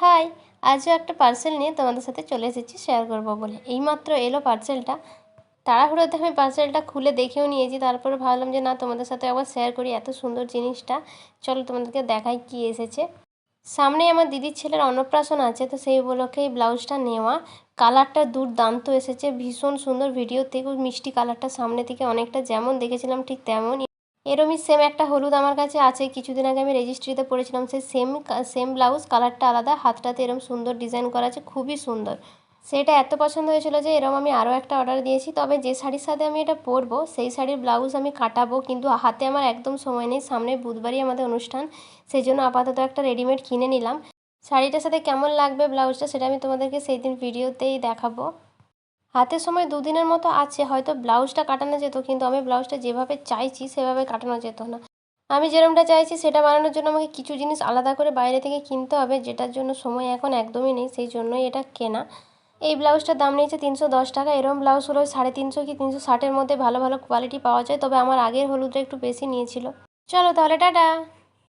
High. আজও একটা parcel নিয়ে তোমাদের সাথে চলে এসেছি শেয়ার করবো বলে। এইমাত্র এলো পার্সেলটা। তাড়াহুড়োতে আমি পার্সেলটা খুলে দেখেও নিয়েছি, তারপরে ভাবলাম যে না, তোমাদের সাথে একবার শেয়ার করি এত সুন্দর জিনিসটা। চলো তোমাদেরকে দেখাই কি এসেছে। সামনেই আমার দিদির ছেলের অন্নপ্রাশন আছে, তো সেই উপলক্ষে এই ব্লাউজটা নেওয়া। কালারটা দুর্দান্ত এসেছে, ভীষণ সুন্দর। ভিডিও থেকেও মিষ্টি কালারটা, সামনে থেকে অনেকটা যেমন দেখেছিলাম ঠিক তেমন। এরমই সেম একটা হলুদ আমার কাছে আছে, কিছুদিন আগে আমি রেজিস্ট্রিতে পড়েছিলাম, সেই সেম ব্লাউজ, কালারটা আলাদা, হাতটাতে এরম সুন্দর ডিজাইন করা আছে, খুবই সুন্দর। সেটা এত পছন্দ হয়েছিল যে এরম আমি আরও একটা অর্ডার দিয়েছি। তবে যে শাড়ির সাথে আমি এটা পরবো সেই শাড়ির ব্লাউজ আমি কাটাবো, কিন্তু হাতে আমার একদম সময় নেই। সামনে বুধবারই আমাদের অনুষ্ঠান, সেই জন্য আপাতত একটা রেডিমেড কিনে নিলাম। শাড়িটার সাথে কেমন লাগবে ব্লাউজটা সেটা আমি তোমাদেরকে সেই দিন ভিডিওতেই দেখাবো। হাতে সময় দুদিনের মতো আছে, হয়তো ব্লাউজটা কাটানো যেত, কিন্তু আমি ব্লাউজটা যেভাবে চাইছি সেভাবে কাটানো যেত না। আমি যেরকমটা চাইছি সেটা বানানোর জন্য আমাকে কিছু জিনিস আলাদা করে বাইরে থেকে কিনতে হবে, যেটার জন্য সময় এখন একদমই নেই, সেই জন্যই এটা কেনা। এই ব্লাউজটার দাম নিয়েছে 310 টাকা। এরকম ব্লাউজগুলো 350 কি 360-এর মধ্যে ভালো ভালো কোয়ালিটি পাওয়া যায়, তবে আমার আগের হলুদটা একটু বেশি নিয়েছিল। চলো তাহলে, টাটা।